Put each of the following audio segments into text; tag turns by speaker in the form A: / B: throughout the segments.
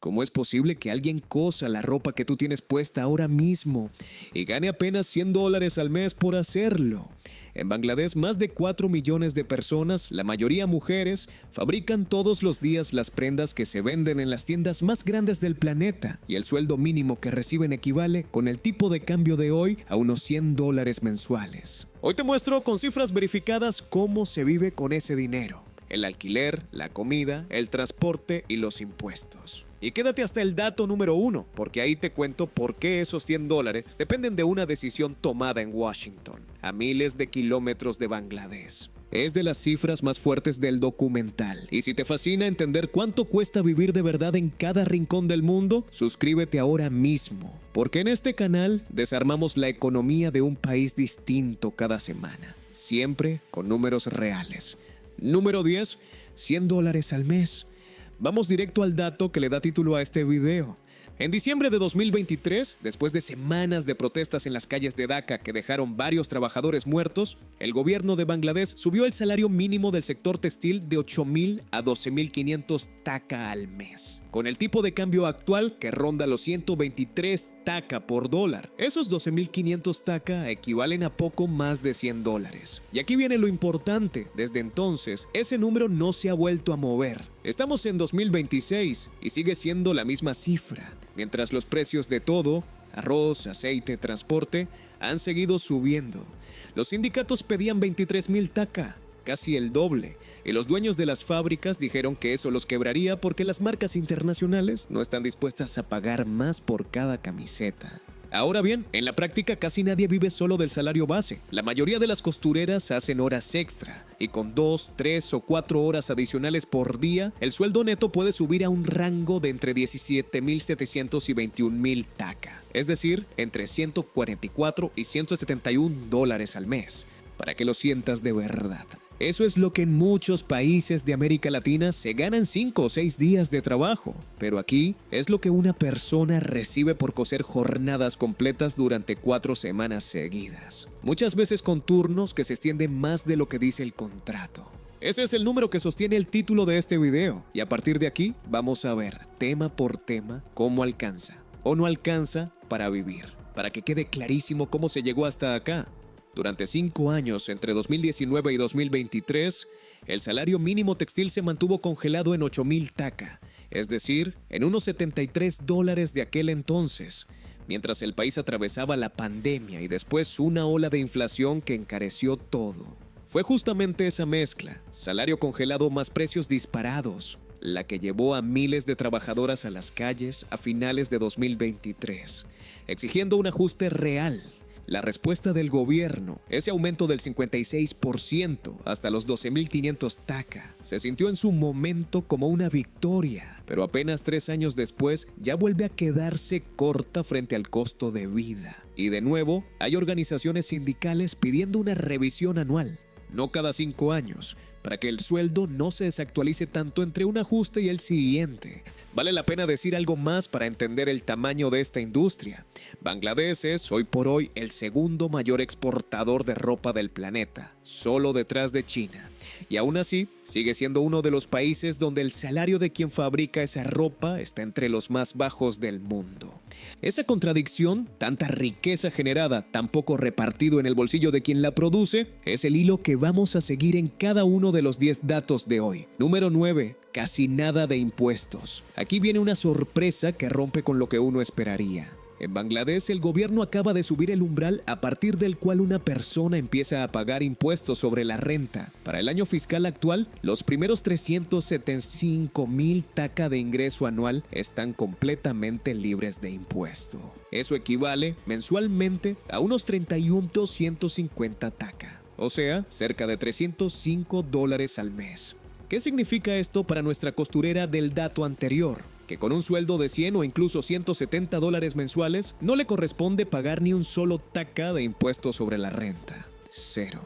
A: ¿Cómo es posible que alguien cosa la ropa que tú tienes puesta ahora mismo y gane apenas $100 al mes por hacerlo? En Bangladesh, más de 4 millones de personas, la mayoría mujeres, fabrican todos los días las prendas que se venden en las tiendas más grandes del planeta, y el sueldo mínimo que reciben equivale, con el tipo de cambio de hoy, a unos $100 mensuales. Hoy te muestro con cifras verificadas cómo se vive con ese dinero: el alquiler, la comida, el transporte y los impuestos. Y quédate hasta el dato número 1, porque ahí te cuento por qué esos $100 dependen de una decisión tomada en Washington, a miles de kilómetros de Bangladesh. Es de las cifras más fuertes del documental, y si te fascina entender cuánto cuesta vivir de verdad en cada rincón del mundo, suscríbete ahora mismo, porque en este canal desarmamos la economía de un país distinto cada semana, siempre con números reales. Número 10, $100 al mes. Vamos directo al dato que le da título a este video. En diciembre de 2023, después de semanas de protestas en las calles de Dhaka que dejaron varios trabajadores muertos, el gobierno de Bangladesh subió el salario mínimo del sector textil de 8,000 a 12,500 taka al mes. Con el tipo de cambio actual que ronda los 123 taka por dólar, esos 12,500 taka equivalen a poco más de $100. Y aquí viene lo importante: desde entonces, ese número no se ha vuelto a mover. Estamos en 2026 y sigue siendo la misma cifra, mientras los precios de todo, arroz, aceite, transporte, han seguido subiendo. Los sindicatos pedían 23,000 taka, casi el doble, y los dueños de las fábricas dijeron que eso los quebraría porque las marcas internacionales no están dispuestas a pagar más por cada camiseta. Ahora bien, en la práctica casi nadie vive solo del salario base. La mayoría de las costureras hacen horas extra, y con 2, 3 o 4 horas adicionales por día, el sueldo neto puede subir a un rango de entre 17,700 y 21,000 taka, es decir, entre $144 y $171 al mes, para que lo sientas de verdad. Eso es lo que en muchos países de América Latina se ganan 5 o 6 días de trabajo, pero aquí es lo que una persona recibe por coser jornadas completas durante 4 semanas seguidas, muchas veces con turnos que se extienden más de lo que dice el contrato. Ese es el número que sostiene el título de este video, y a partir de aquí vamos a ver tema por tema cómo alcanza o no alcanza para vivir, para que quede clarísimo cómo se llegó hasta acá. Durante 5 años, entre 2019 y 2023, el salario mínimo textil se mantuvo congelado en 8,000 taka, es decir, en unos $73 de aquel entonces, mientras el país atravesaba la pandemia y después una ola de inflación que encareció todo. Fue justamente esa mezcla, salario congelado más precios disparados, la que llevó a miles de trabajadoras a las calles a finales de 2023, exigiendo un ajuste real. La respuesta del gobierno, ese aumento del 56% hasta los 12,500 taka, se sintió en su momento como una victoria, pero apenas 3 años después ya vuelve a quedarse corta frente al costo de vida. Y de nuevo, hay organizaciones sindicales pidiendo una revisión anual, no cada 5 años, para que el sueldo no se desactualice tanto entre un ajuste y el siguiente. Vale la pena decir algo más para entender el tamaño de esta industria. Bangladesh es hoy por hoy el segundo mayor exportador de ropa del planeta, solo detrás de China. Y aún así, sigue siendo uno de los países donde el salario de quien fabrica esa ropa está entre los más bajos del mundo. Esa contradicción, tanta riqueza generada, tan poco repartido en el bolsillo de quien la produce, es el hilo que vamos a seguir en cada uno de los 10 datos de hoy. Número 9. Casi nada de impuestos. Aquí viene una sorpresa que rompe con lo que uno esperaría. En Bangladesh, el gobierno acaba de subir el umbral a partir del cual una persona empieza a pagar impuestos sobre la renta. Para el año fiscal actual, los primeros 375,000 taka de ingreso anual están completamente libres de impuesto. Eso equivale mensualmente a unos 31,250 taka, o sea, cerca de $305 al mes. ¿Qué significa esto para nuestra costurera del dato anterior? Que con un sueldo de 100 o incluso $170 mensuales, no le corresponde pagar ni un solo taka de impuestos sobre la renta. 0.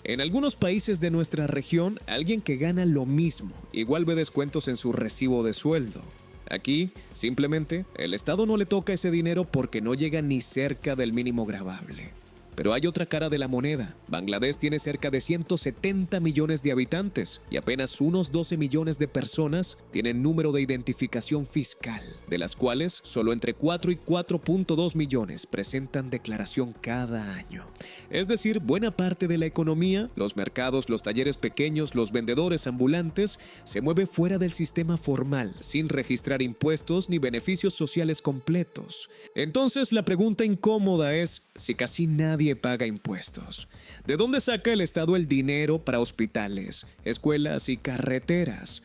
A: En algunos países de nuestra región, alguien que gana lo mismo igual ve descuentos en su recibo de sueldo. Aquí, simplemente, el Estado no le toca ese dinero porque no llega ni cerca del mínimo gravable. Pero hay otra cara de la moneda. Bangladesh tiene cerca de 170 millones de habitantes y apenas unos 12 millones de personas tienen número de identificación fiscal, de las cuales solo entre 4 y 4.2 millones presentan declaración cada año. Es decir, buena parte de la economía, los mercados, los talleres pequeños, los vendedores ambulantes, se mueve fuera del sistema formal, sin registrar impuestos ni beneficios sociales completos. Entonces, la pregunta incómoda es si casi nadie paga impuestos. ¿De dónde saca el Estado el dinero para hospitales, escuelas y carreteras?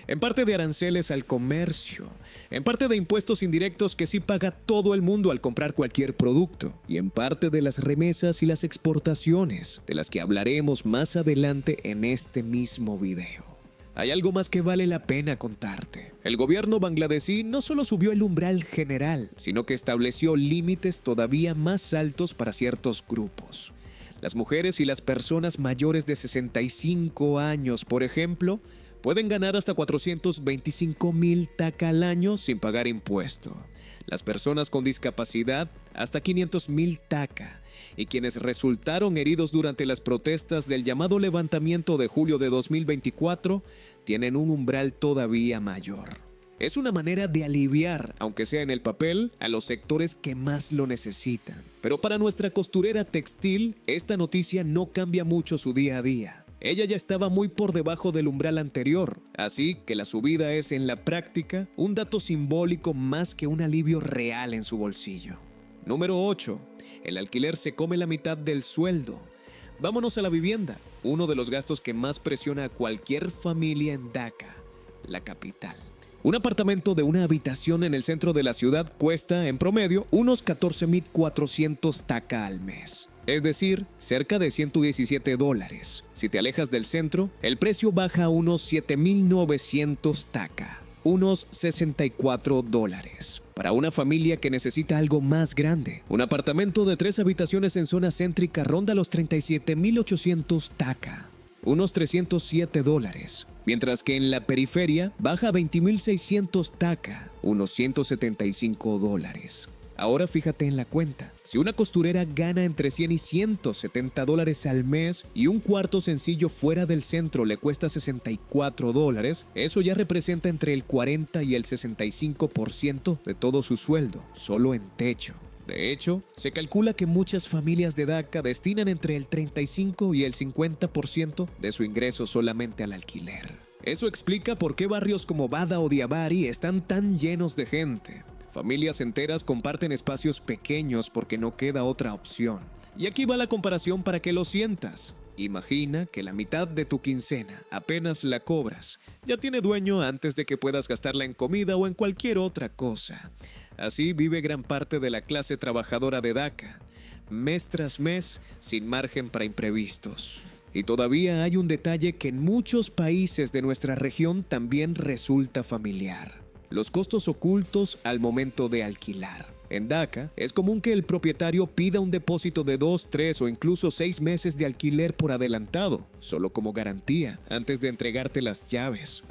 A: En parte de aranceles al comercio, en parte de impuestos indirectos que sí paga todo el mundo al comprar cualquier producto, y en parte de las remesas y las exportaciones, de las que hablaremos más adelante en este mismo video. Hay algo más que vale la pena contarte. El gobierno bangladesí no solo subió el umbral general, sino que estableció límites todavía más altos para ciertos grupos. Las mujeres y las personas mayores de 65 años, por ejemplo, pueden ganar hasta 425,000 taka al año sin pagar impuesto. Las personas con discapacidad, hasta 500,000 taka. Y quienes resultaron heridos durante las protestas del llamado levantamiento de julio de 2024, tienen un umbral todavía mayor. Es una manera de aliviar, aunque sea en el papel, a los sectores que más lo necesitan. Pero para nuestra costurera textil, esta noticia no cambia mucho su día a día. Ella ya estaba muy por debajo del umbral anterior, así que la subida es en la práctica un dato simbólico más que un alivio real en su bolsillo. Número 8. El alquiler se come la mitad del sueldo. Vámonos a la vivienda, uno de los gastos que más presiona a cualquier familia en Dhaka, la capital. Un apartamento de una habitación en el centro de la ciudad cuesta, en promedio, unos 14,400 taka al mes. Es decir, cerca de $117. Si te alejas del centro, el precio baja a unos 7,900 taka, unos $64. Para una familia que necesita algo más grande, un apartamento de 3 habitaciones en zona céntrica ronda los 37,800 taka, unos $307, mientras que en la periferia baja a 20,600 taka, unos $175. Ahora fíjate en la cuenta. Si una costurera gana entre $100 y $170 al mes y un cuarto sencillo fuera del centro le cuesta $64, eso ya representa entre el 40 y el 65% de todo su sueldo, solo en techo. De hecho, se calcula que muchas familias de Dhaka destinan entre el 35 y el 50% de su ingreso solamente al alquiler. Eso explica por qué barrios como Bada o Diabari están tan llenos de gente. Familias enteras comparten espacios pequeños porque no queda otra opción. Y aquí va la comparación para que lo sientas. Imagina que la mitad de tu quincena, apenas la cobras, ya tiene dueño antes de que puedas gastarla en comida o en cualquier otra cosa. Así vive gran parte de la clase trabajadora de Dhaka, mes tras mes, sin margen para imprevistos. Y todavía hay un detalle que en muchos países de nuestra región también resulta familiar: los costos ocultos al momento de alquilar. En Dhaka, es común que el propietario pida un depósito de 2, 3 o incluso 6 meses de alquiler por adelantado, solo como garantía, antes de entregarte las llaves.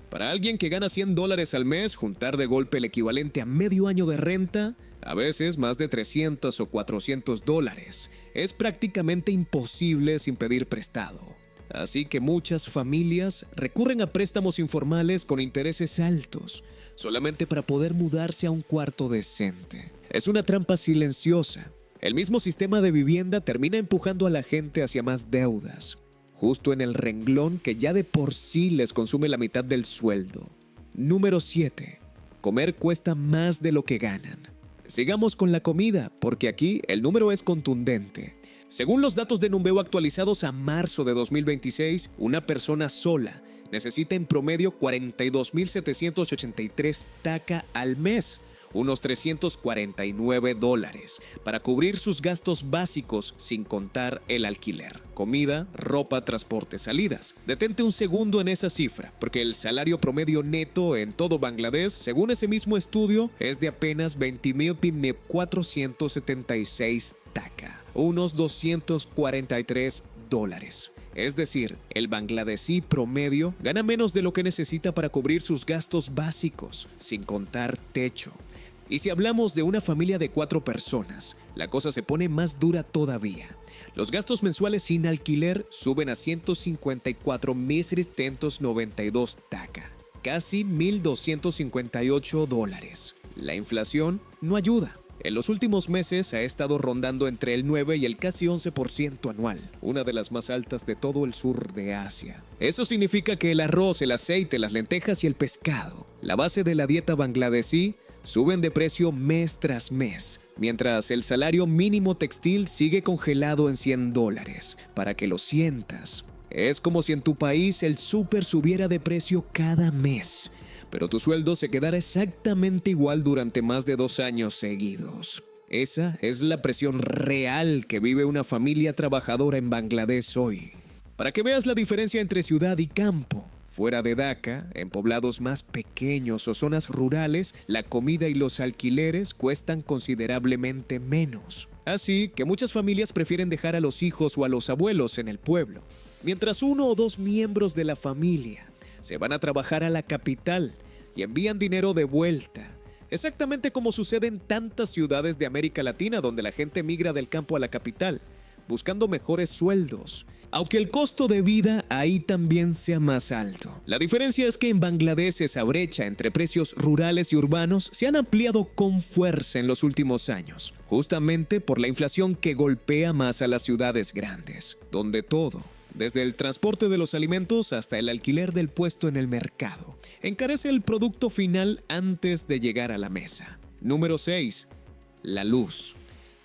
A: Para alguien que gana $100 al mes, juntar de golpe el equivalente a medio año de renta, a veces más de $300 o $400, es prácticamente imposible sin pedir prestado. Así que muchas familias recurren a préstamos informales con intereses altos, solamente para poder mudarse a un cuarto decente. Es una trampa silenciosa. El mismo sistema de vivienda termina empujando a la gente hacia más deudas, justo en el renglón que ya de por sí les consume la mitad del sueldo. Número 7. Comer cuesta más de lo que ganan. Sigamos con la comida, porque aquí el número es contundente. Según los datos de Numbeo actualizados a marzo de 2026, una persona sola necesita en promedio 42,783 taka al mes, unos $349, para cubrir sus gastos básicos sin contar el alquiler, comida, ropa, transporte, salidas. Detente un segundo en esa cifra, porque el salario promedio neto en todo Bangladesh, según ese mismo estudio, es de apenas 20,476 taka, unos $243. Es decir, el bangladesí promedio gana menos de lo que necesita para cubrir sus gastos básicos, sin contar techo. Y si hablamos de una familia de 4 personas, la cosa se pone más dura todavía. Los gastos mensuales sin alquiler suben a 154.392 taca, casi $1,258. La inflación no ayuda. En los últimos meses ha estado rondando entre el 9 y el casi 11% anual, una de las más altas de todo el sur de Asia. Eso significa que el arroz, el aceite, las lentejas y el pescado, la base de la dieta bangladesí, suben de precio mes tras mes, mientras el salario mínimo textil sigue congelado en $100, para que lo sientas. Es como si en tu país el súper subiera de precio cada mes, pero tu sueldo se quedara exactamente igual durante más de 2 años seguidos. Esa es la presión real que vive una familia trabajadora en Bangladesh hoy. Para que veas la diferencia entre ciudad y campo, fuera de Dhaka, en poblados más pequeños o zonas rurales, la comida y los alquileres cuestan considerablemente menos. Así que muchas familias prefieren dejar a los hijos o a los abuelos en el pueblo, mientras 1 o 2 miembros de la familia se van a trabajar a la capital y envían dinero de vuelta, exactamente como sucede en tantas ciudades de América Latina donde la gente migra del campo a la capital, buscando mejores sueldos, aunque el costo de vida ahí también sea más alto. La diferencia es que en Bangladesh esa brecha entre precios rurales y urbanos se han ampliado con fuerza en los últimos años, justamente por la inflación que golpea más a las ciudades grandes, donde todo, desde el transporte de los alimentos hasta el alquiler del puesto en el mercado, encarece el producto final antes de llegar a la mesa. Número 6. La luz.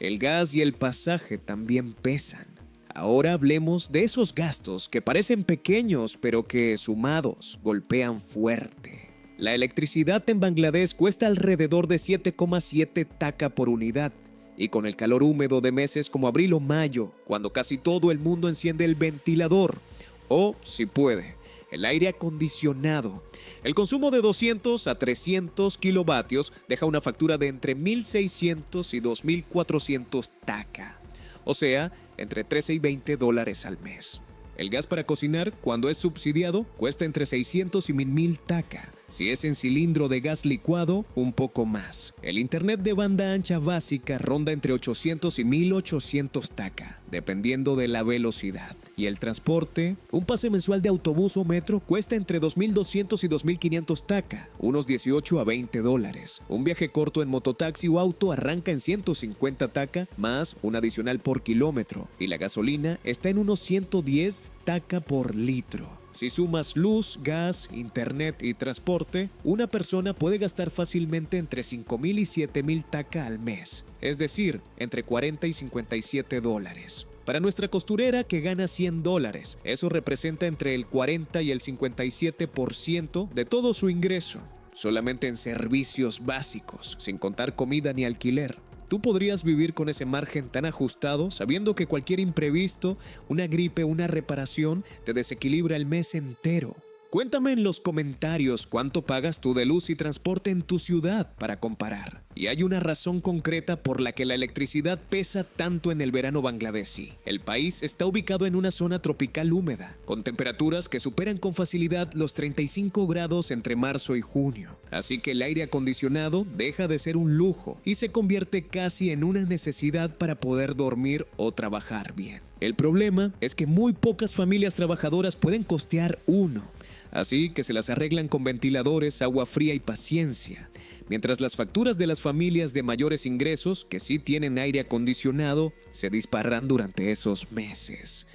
A: El gas y el pasaje también pesan. Ahora hablemos de esos gastos que parecen pequeños, pero que sumados golpean fuerte. La electricidad en Bangladesh cuesta alrededor de 7,7 taca por unidad. Y con el calor húmedo de meses como abril o mayo, cuando casi todo el mundo enciende el ventilador, o, si puede, el aire acondicionado, el consumo de 200 a 300 kilovatios deja una factura de entre 1.600 y 2.400 taca, o sea, entre $13 y $20 al mes. El gas para cocinar, cuando es subsidiado, cuesta entre 600 y 1.000 taca. Si es en cilindro de gas licuado, un poco más. El internet de banda ancha básica ronda entre 800 y 1.800 taca, dependiendo de la velocidad. Y el transporte, un pase mensual de autobús o metro cuesta entre 2.200 y 2.500 taca, unos 18 a $20. Un viaje corto en mototaxi o auto arranca en 150 taca, más un adicional por kilómetro. Y la gasolina está en unos 110 taca por litro. Si sumas luz, gas, internet y transporte, una persona puede gastar fácilmente entre 5.000 y 7.000 taca al mes, es decir, entre 40 y $57. Para nuestra costurera que gana $100, eso representa entre el 40 y el 57% de todo su ingreso, solamente en servicios básicos, sin contar comida ni alquiler. ¿Tú podrías vivir con ese margen tan ajustado sabiendo que cualquier imprevisto, una gripe, una reparación, te desequilibra el mes entero? Cuéntame en los comentarios cuánto pagas tú de luz y transporte en tu ciudad para comparar. Y hay una razón concreta por la que la electricidad pesa tanto en el verano bangladesí. El país está ubicado en una zona tropical húmeda, con temperaturas que superan con facilidad los 35 grados entre marzo y junio. Así que el aire acondicionado deja de ser un lujo y se convierte casi en una necesidad para poder dormir o trabajar bien. El problema es que muy pocas familias trabajadoras pueden costear uno. Así que se las arreglan con ventiladores, agua fría y paciencia, mientras las facturas de las familias de mayores ingresos, que sí tienen aire acondicionado, se disparan durante esos meses.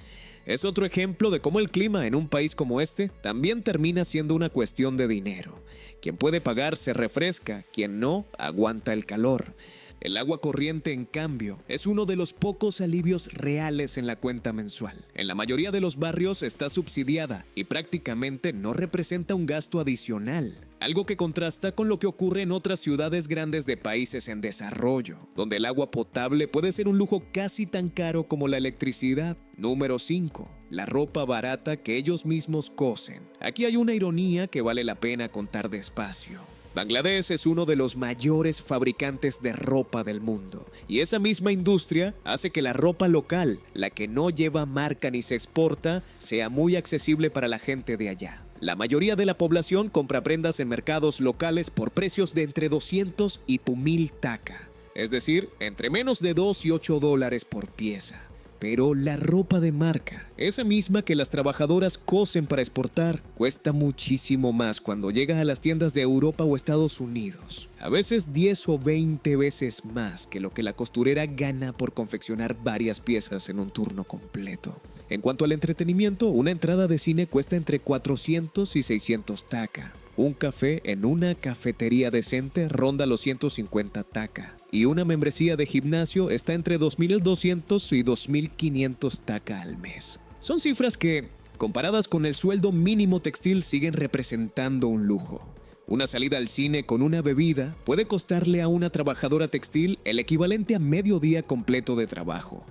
A: Es otro ejemplo de cómo el clima en un país como este también termina siendo una cuestión de dinero. Quien puede pagar se refresca, quien no, aguanta el calor. El agua corriente, en cambio, es uno de los pocos alivios reales en la cuenta mensual. En la mayoría de los barrios está subsidiada y prácticamente no representa un gasto adicional. Algo que contrasta con lo que ocurre en otras ciudades grandes de países en desarrollo, donde el agua potable puede ser un lujo casi tan caro como la electricidad. Número 5. La ropa barata que ellos mismos cosen. Aquí hay una ironía que vale la pena contar despacio. Bangladesh es uno de los mayores fabricantes de ropa del mundo, y esa misma industria hace que la ropa local, la que no lleva marca ni se exporta, sea muy accesible para la gente de allá. La mayoría de la población compra prendas en mercados locales por precios de entre 200 y 1000 taka, es decir, entre menos de 2 y 8 dólares por pieza. Pero la ropa de marca, esa misma que las trabajadoras cosen para exportar, cuesta muchísimo más cuando llega a las tiendas de Europa o Estados Unidos. A veces 10 o 20 veces más que lo que la costurera gana por confeccionar varias piezas en un turno completo. En cuanto al entretenimiento, una entrada de cine cuesta entre 400 y 600 taka. Un café en una cafetería decente ronda los 150 taka. Y una membresía de gimnasio está entre 2.200 y 2.500 taka al mes. Son cifras que, comparadas con el sueldo mínimo textil, siguen representando un lujo. Una salida al cine con una bebida puede costarle a una trabajadora textil el equivalente a medio día completo de trabajo.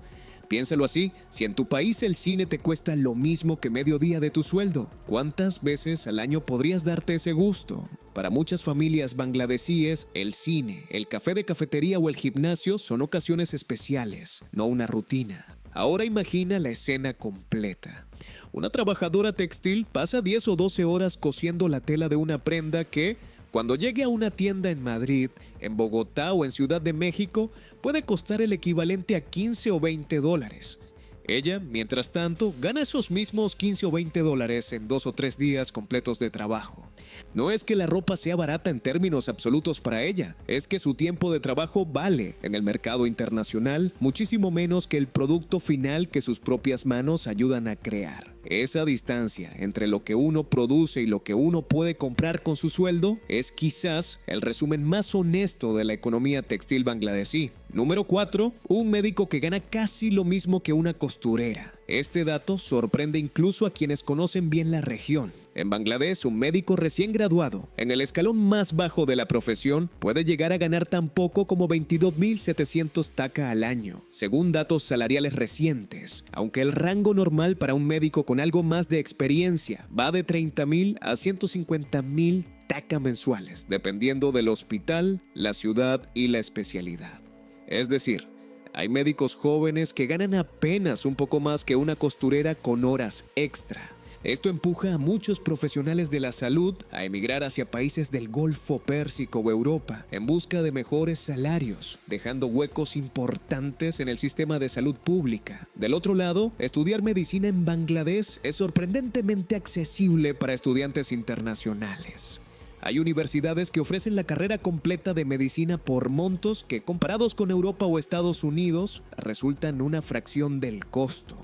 A: Piénsalo así, si en tu país el cine te cuesta lo mismo que medio día de tu sueldo, ¿cuántas veces al año podrías darte ese gusto? Para muchas familias bangladesíes, el cine, el café de cafetería o el gimnasio son ocasiones especiales, no una rutina. Ahora imagina la escena completa. Una trabajadora textil pasa 10 o 12 horas cosiendo la tela de una prenda que, cuando llegue a una tienda en Madrid, en Bogotá o en Ciudad de México, puede costar el equivalente a 15 o 20 dólares. Ella, mientras tanto, gana esos mismos 15 o 20 dólares en 2 o 3 días completos de trabajo. No es que la ropa sea barata en términos absolutos para ella, es que su tiempo de trabajo vale, en el mercado internacional, muchísimo menos que el producto final que sus propias manos ayudan a crear. Esa distancia entre lo que uno produce y lo que uno puede comprar con su sueldo es quizás el resumen más honesto de la economía textil bangladesí. Número 4. Un médico que gana casi lo mismo que una costurera. Este dato sorprende incluso a quienes conocen bien la región. En Bangladesh, un médico recién graduado, en el escalón más bajo de la profesión, puede llegar a ganar tan poco como 22.700 taka al año, según datos salariales recientes, aunque el rango normal para un médico con algo más de experiencia va de 30.000 a 150.000 taka mensuales, dependiendo del hospital, la ciudad y la especialidad. Es decir, hay médicos jóvenes que ganan apenas un poco más que una costurera con horas extra. Esto empuja a muchos profesionales de la salud a emigrar hacia países del Golfo Pérsico o Europa en busca de mejores salarios, dejando huecos importantes en el sistema de salud pública. Del otro lado, estudiar medicina en Bangladesh es sorprendentemente accesible para estudiantes internacionales. Hay universidades que ofrecen la carrera completa de medicina por montos que, comparados con Europa o Estados Unidos, resultan una fracción del costo,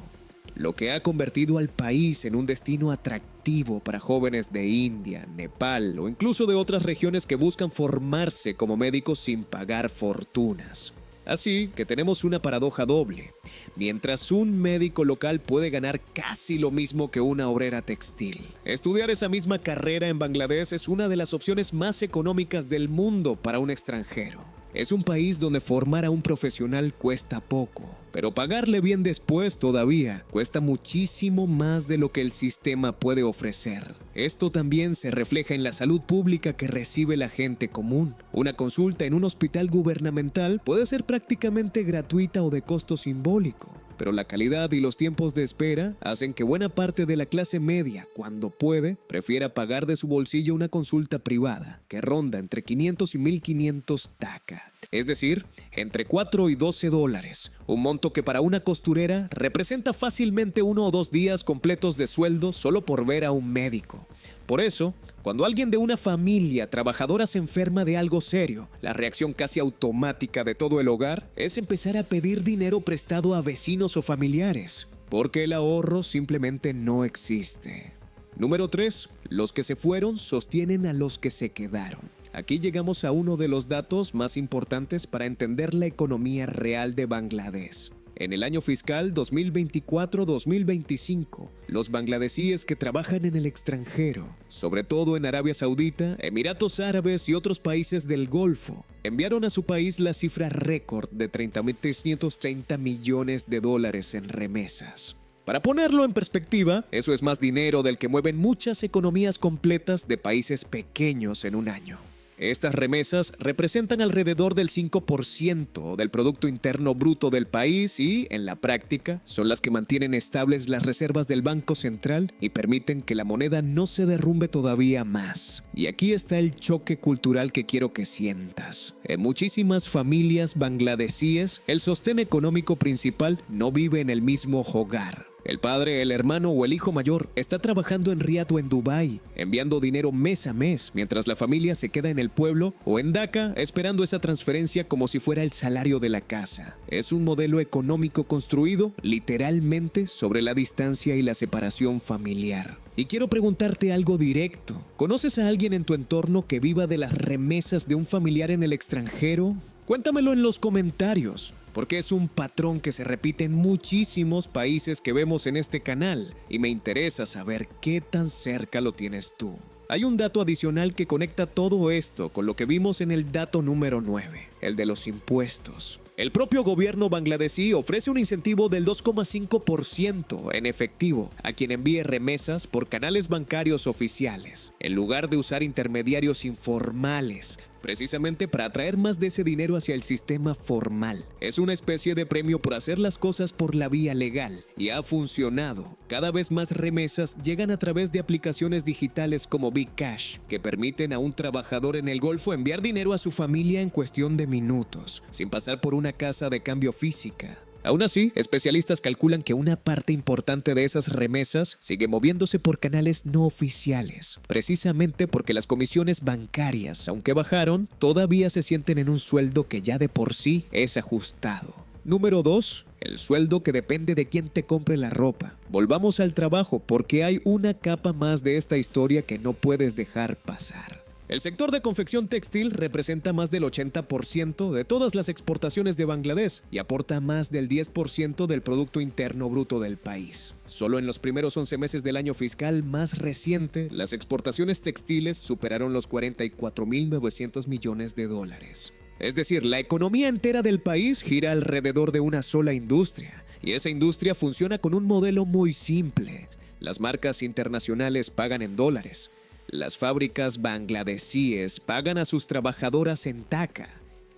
A: lo que ha convertido al país en un destino atractivo para jóvenes de India, Nepal o incluso de otras regiones que buscan formarse como médicos sin pagar fortunas. Así que tenemos una paradoja doble. Mientras un médico local puede ganar casi lo mismo que una obrera textil, estudiar esa misma carrera en Bangladesh es una de las opciones más económicas del mundo para un extranjero. Es un país donde formar a un profesional cuesta poco, pero pagarle bien después todavía cuesta muchísimo más de lo que el sistema puede ofrecer. Esto también se refleja en la salud pública que recibe la gente común. Una consulta en un hospital gubernamental puede ser prácticamente gratuita o de costo simbólico, pero la calidad y los tiempos de espera hacen que buena parte de la clase media, cuando puede, prefiera pagar de su bolsillo una consulta privada que ronda entre 500 y 1.500 taka, es decir, entre 4 y 12 dólares, un monto que para una costurera representa fácilmente 1 o 2 días completos de sueldo solo por ver a un médico. Por eso, cuando alguien de una familia trabajadora se enferma de algo serio, la reacción casi automática de todo el hogar es empezar a pedir dinero prestado a vecinos o familiares, porque el ahorro simplemente no existe. Número 3. Los que se fueron sostienen a los que se quedaron. Aquí llegamos a uno de los datos más importantes para entender la economía real de Bangladesh. En el año fiscal 2024-2025, los bangladesíes que trabajan en el extranjero, sobre todo en Arabia Saudita, Emiratos Árabes y otros países del Golfo, enviaron a su país la cifra récord de 30.330 millones de dólares en remesas. Para ponerlo en perspectiva, eso es más dinero del que mueven muchas economías completas de países pequeños en un año. Estas remesas representan alrededor del 5% del Producto Interno Bruto del país y, en la práctica, son las que mantienen estables las reservas del Banco Central y permiten que la moneda no se derrumbe todavía más. Y aquí está el choque cultural que quiero que sientas. En muchísimas familias bangladesíes, el sostén económico principal no vive en el mismo hogar. El padre, el hermano o el hijo mayor está trabajando en Riad o en Dubái, enviando dinero mes a mes, mientras la familia se queda en el pueblo o en Dhaka esperando esa transferencia como si fuera el salario de la casa. Es un modelo económico construido, literalmente, sobre la distancia y la separación familiar. Y quiero preguntarte algo directo. ¿Conoces a alguien en tu entorno que viva de las remesas de un familiar en el extranjero? Cuéntamelo en los comentarios, porque es un patrón que se repite en muchísimos países que vemos en este canal y me interesa saber qué tan cerca lo tienes tú. Hay un dato adicional que conecta todo esto con lo que vimos en el dato número 9, el de los impuestos. El propio gobierno bangladesí ofrece un incentivo del 2,5% en efectivo a quien envíe remesas por canales bancarios oficiales, en lugar de usar intermediarios informales, precisamente para atraer más de ese dinero hacia el sistema formal. Es una especie de premio por hacer las cosas por la vía legal y ha funcionado. Cada vez más remesas llegan a través de aplicaciones digitales como bKash, que permiten a un trabajador en el Golfo enviar dinero a su familia en cuestión de minutos, sin pasar por una casa de cambio física. Aún así, especialistas calculan que una parte importante de esas remesas sigue moviéndose por canales no oficiales, precisamente porque las comisiones bancarias, aunque bajaron, todavía se sienten en un sueldo que ya de por sí es ajustado. Número 2. El sueldo que depende de quién te compre la ropa. Volvamos al trabajo porque hay una capa más de esta historia que no puedes dejar pasar. El sector de confección textil representa más del 80% de todas las exportaciones de Bangladesh y aporta más del 10% del Producto Interno Bruto del país. Solo en los primeros 11 meses del año fiscal más reciente, las exportaciones textiles superaron los 44.900 millones de dólares. Es decir, la economía entera del país gira alrededor de una sola industria, y esa industria funciona con un modelo muy simple. Las marcas internacionales pagan en dólares. Las fábricas bangladesíes pagan a sus trabajadoras en taka.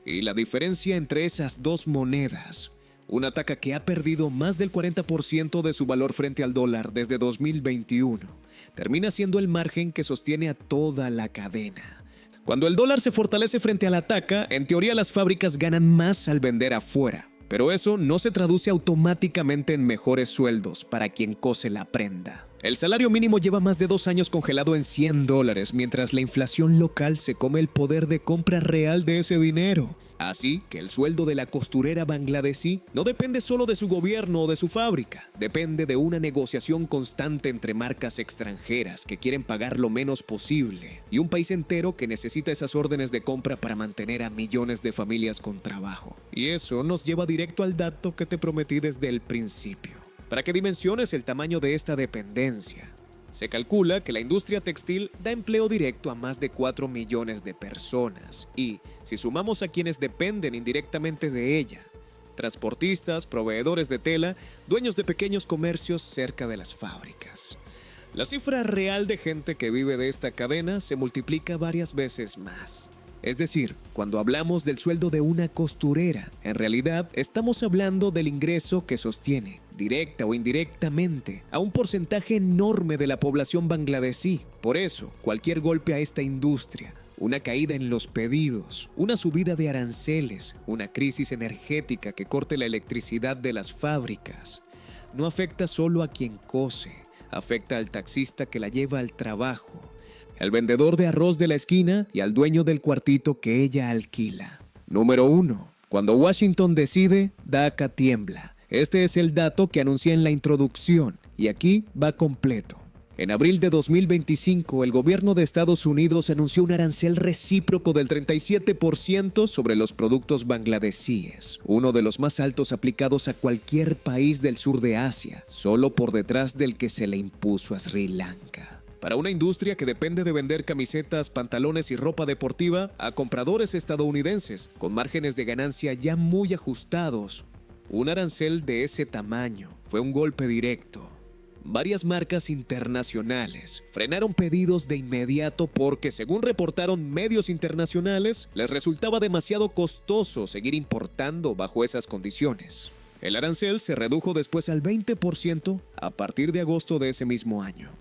A: Y la diferencia entre esas dos monedas, una taka que ha perdido más del 40% de su valor frente al dólar desde 2021, termina siendo el margen que sostiene a toda la cadena. Cuando el dólar se fortalece frente a la taka, en teoría las fábricas ganan más al vender afuera. Pero eso no se traduce automáticamente en mejores sueldos para quien cose la prenda. El salario mínimo lleva más de 2 años congelado en $100, mientras la inflación local se come el poder de compra real de ese dinero. Así que el sueldo de la costurera bangladesí no depende solo de su gobierno o de su fábrica, depende de una negociación constante entre marcas extranjeras que quieren pagar lo menos posible y un país entero que necesita esas órdenes de compra para mantener a millones de familias con trabajo. Y eso nos lleva directo al dato que te prometí desde el principio. Para que dimensiones el tamaño de esta dependencia, se calcula que la industria textil da empleo directo a más de 4 millones de personas y, si sumamos a quienes dependen indirectamente de ella, transportistas, proveedores de tela, dueños de pequeños comercios cerca de las fábricas, la cifra real de gente que vive de esta cadena se multiplica varias veces más. Es decir, cuando hablamos del sueldo de una costurera, en realidad estamos hablando del ingreso que sostiene, directa o indirectamente, a un porcentaje enorme de la población bangladesí. Por eso, cualquier golpe a esta industria, una caída en los pedidos, una subida de aranceles, una crisis energética que corte la electricidad de las fábricas, no afecta solo a quien cose, afecta al taxista que la lleva al trabajo, al vendedor de arroz de la esquina y al dueño del cuartito que ella alquila. Número 1. Cuando Washington decide, Dhaka tiembla. Este es el dato que anuncié en la introducción, y aquí va completo. En abril de 2025, el gobierno de Estados Unidos anunció un arancel recíproco del 37% sobre los productos bangladesíes, uno de los más altos aplicados a cualquier país del sur de Asia, solo por detrás del que se le impuso a Sri Lanka. Para una industria que depende de vender camisetas, pantalones y ropa deportiva a compradores estadounidenses, con márgenes de ganancia ya muy ajustados, un arancel de ese tamaño fue un golpe directo. varias marcas internacionales frenaron pedidos de inmediato porque, según reportaron medios internacionales, les resultaba demasiado costoso seguir importando bajo esas condiciones. El arancel se redujo después al 20% a partir de agosto de ese mismo año,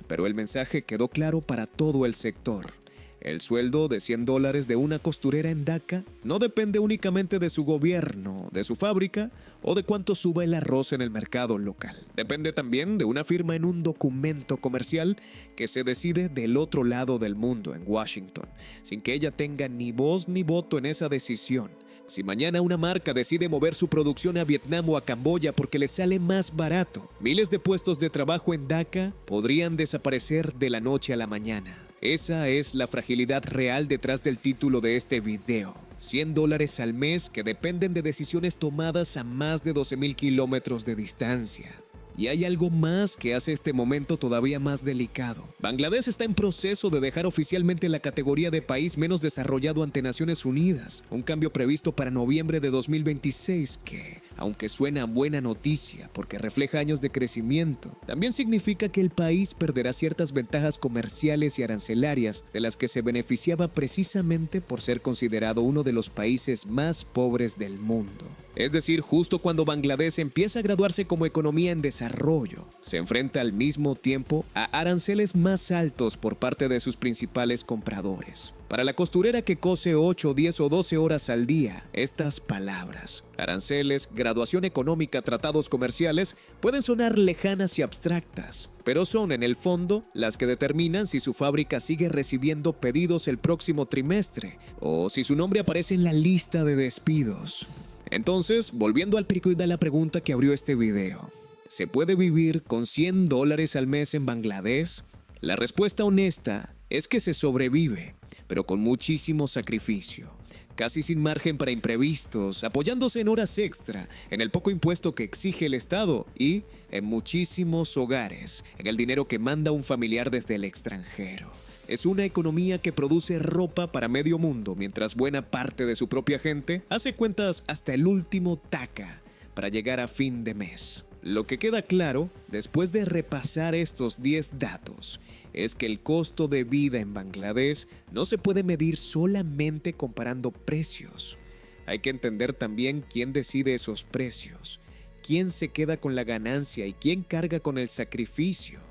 A: pero el mensaje quedó claro para todo el sector. El sueldo de $100 de una costurera en Dhaka no depende únicamente de su gobierno, de su fábrica o de cuánto suba el arroz en el mercado local. Depende también de una firma en un documento comercial que se decide del otro lado del mundo, en Washington, sin que ella tenga ni voz ni voto en esa decisión. Si mañana una marca decide mover su producción a Vietnam o a Camboya porque le sale más barato, miles de puestos de trabajo en Dhaka podrían desaparecer de la noche a la mañana. Esa es la fragilidad real detrás del título de este video. $100 al mes que dependen de decisiones tomadas a más de 12,000 kilómetros de distancia. Y hay algo más que hace este momento todavía más delicado. Bangladesh está en proceso de dejar oficialmente la categoría de país menos desarrollado ante Naciones Unidas, un cambio previsto para noviembre de 2026 que, aunque suena buena noticia porque refleja años de crecimiento, también significa que el país perderá ciertas ventajas comerciales y arancelarias de las que se beneficiaba precisamente por ser considerado uno de los países más pobres del mundo. Es decir, justo cuando Bangladesh empieza a graduarse como economía en desarrollo, se enfrenta al mismo tiempo a aranceles más altos por parte de sus principales compradores. Para la costurera que cose 8, 10 o 12 horas al día, estas palabras, aranceles, graduación económica, tratados comerciales, pueden sonar lejanas y abstractas, pero son en el fondo las que determinan si su fábrica sigue recibiendo pedidos el próximo trimestre o si su nombre aparece en la lista de despidos. Entonces, volviendo al perico y da la pregunta que abrió este video, ¿se puede vivir con $100 al mes en Bangladesh? La respuesta honesta es que se sobrevive, pero con muchísimo sacrificio, casi sin margen para imprevistos, apoyándose en horas extra, en el poco impuesto que exige el Estado y, en muchísimos hogares, en el dinero que manda un familiar desde el extranjero. Es una economía que produce ropa para medio mundo, mientras buena parte de su propia gente hace cuentas hasta el último taca para llegar a fin de mes. Lo que queda claro, después de repasar estos 10 datos, es que el costo de vida en Bangladesh no se puede medir solamente comparando precios. Hay que entender también quién decide esos precios, quién se queda con la ganancia y quién carga con el sacrificio.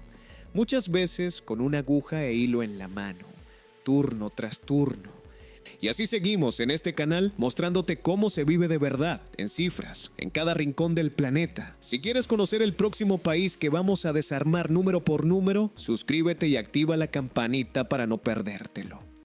A: Muchas veces con una aguja e hilo en la mano, turno tras turno. Y así seguimos en este canal mostrándote cómo se vive de verdad, en cifras, en cada rincón del planeta. Si quieres conocer el próximo país que vamos a desarmar número por número, suscríbete y activa la campanita para no perdértelo.